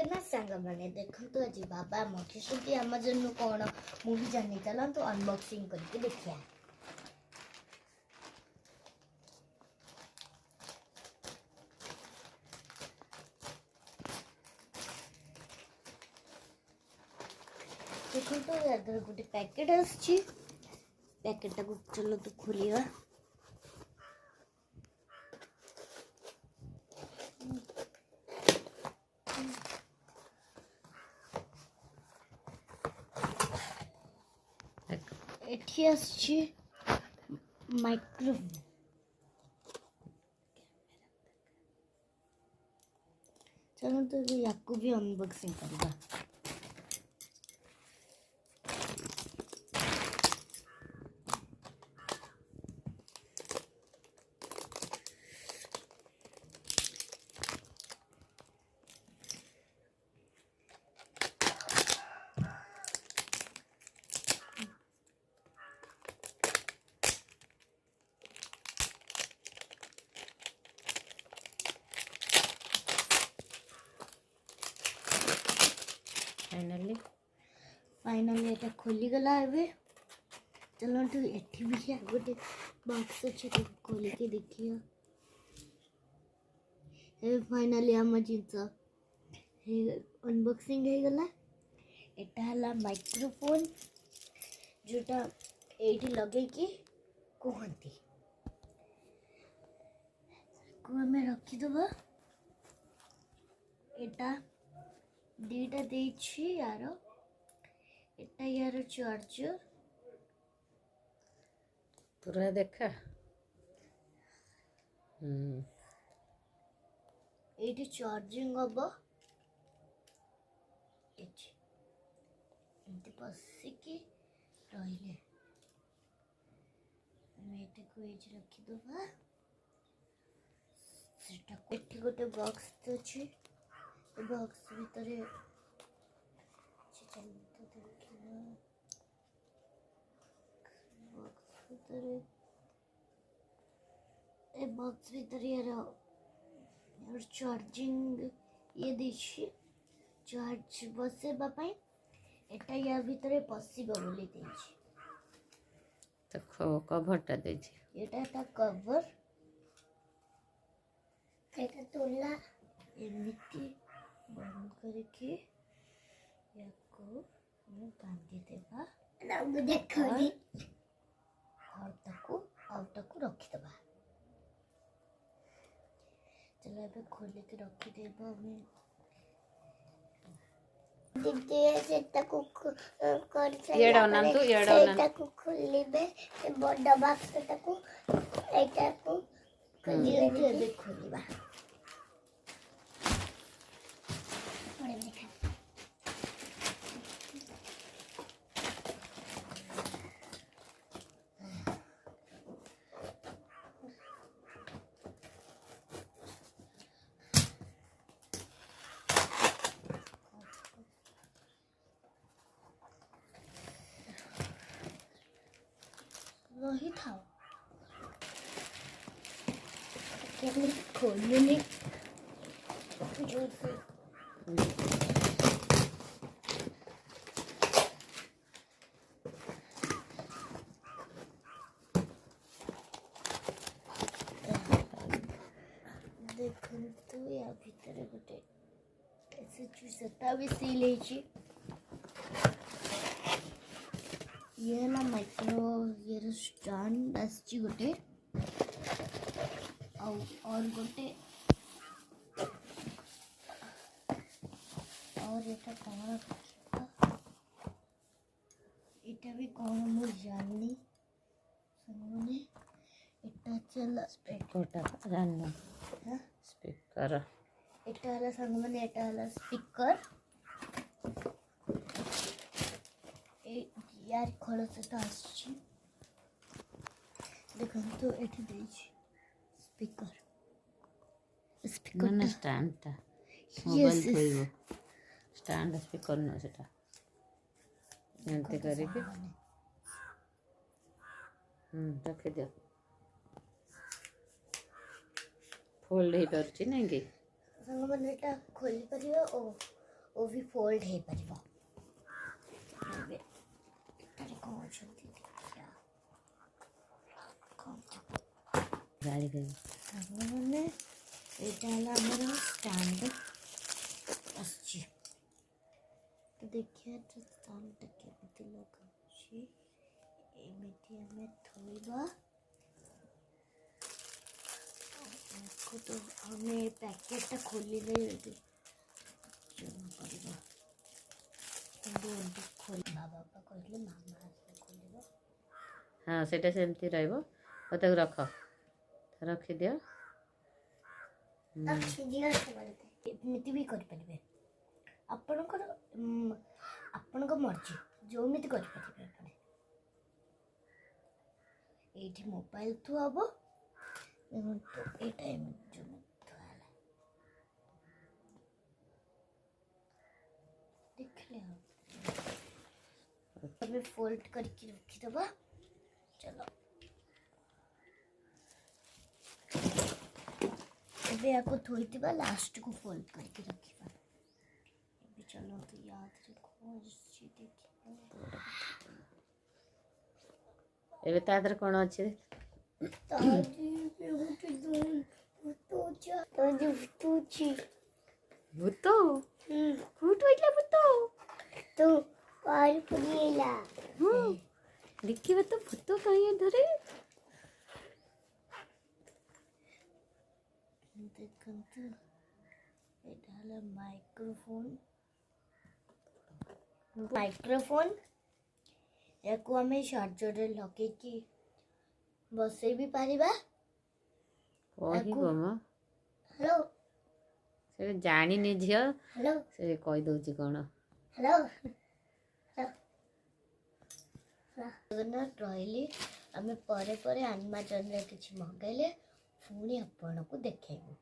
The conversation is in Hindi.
ना सांग मैंने देखो तो आज बाबा मखिसुटी अमेजन नु कौन मु भी जानी चला तो अनबॉक्सिंग करके देखिया। देखो तो यार गोटे पैकेट आछि पैकेट को चलो तो खोलिया। एठी आछि माइक्रोफोन। चलो तो याकू भी अनबॉक्सिंग करबा। फाइनली एटा खोली गला एबे। चलो तो एठी भी है गोटे बॉक्स अछि तो खोल के देखियो। ए फाइनली हम जिंस हे अनबॉक्सिंग हे गला। एटा हला माइक्रोफोन जोटा एठी लगे की कहंती को हमें रखी दबा। एटा दीटा देछि यार एटा यार चार्जर पूरा देखा। एटी चार्जिंग अब एटी बसिकी रहिले एटा को एज रखी दबा। सेटा एठी गोटे बॉक्स अछि बॉक्स भीतर बॉक्स भीतर यार चार्जिंग ये देछि चार्ज बसेबा पई एटा या भीतर पसिबो बोली देछि। तो कवरटा देछि एटा ता कवर एटा तोला एमिति बंद करके याको हम बांधी देबा ना देखोनी और ताको रखी देबा। चलो अब खोल के रखी देबा हमें दीदी सेटा को कर येडा ना तू येडा ना सेटा को खोलिबे बड़ा बॉक्स सेटा को एटा को खोलिबे खोलिबा पड़े देखा। रही था क्या खोलने में जोर से देखो तो या भीतर गोटे ऐसे चूसता भी सील है। ये ना माइक्रो ये स्टैंड आछि गोटे और गोटे और एटा कौन एटा भी कौन मु जाननी संगने एटा चला स्पीकरटा जानना हां स्पीकर एटा हला संगने एटा हला स्पीकर यार खोलो से तो आछि देखो तो एठी देछि स्पीकर स्पीकर ना स्टैंडटा मोबाइल थोइबो स्टैंड स्पीकर न सेटा एंते करके रख दे फोल्ड हे परछि नै कि संग मनेटा खोली परियो ओ वो भी फोल्ड हो पारिबो ଏବେ ଏଠାରେ କ'ଣ ଅଛନ୍ତି ଦେଖିଆ ଗାଳି ଦେବି ସାଙ୍ଗମାନେ ଏଇଟା ହେଲା ଆମର ଷ୍ଟାଣ୍ଡ ଆସୁଛି ତ ଦେଖିଆ ଷ୍ଟାଣ୍ଡଟା କେମିତି ଲଗାଉଛି ଏମିତି ଆମେ ଥୋଇବା देखो तो हमें पैकेटटा खोलिले जल्दी जमा करबा खोल बाबा कहले मामा आसे खोलिबो हाँ सेटा सेमती रहइबो ओतक रख रखि दियो एମିତି भी कर परिबे आपणक मर्जी जोमिति कर परिबे आपण एठी मोबाइल थु हबो तो ए टाइम जो थुआला देख ले अबे फोल्ड करके रखी दबा चलो अबे आपको थोड़ी दिबा लास्ट को फोल्ड करके रखिबा अबे चलो तो याद रखो अच्छी देखिबा एबे तादर कोन अछि भूतो भूत होइला भूतो तो पार पुलिला देखिबे तो भूतो कहिए धरे देखंतु एटा हला माइक्रोफोन याको हमें चार्जर रे लगे कि बसे भी पारिबा कहिबो म हेलो से जानि ने झियो हेलो से कहि दउची कोन हेलो जगन्नाथ रहिली आमे परे परे अमेज़न रे किछि मंगाइले पुणी आपनको देखेबो।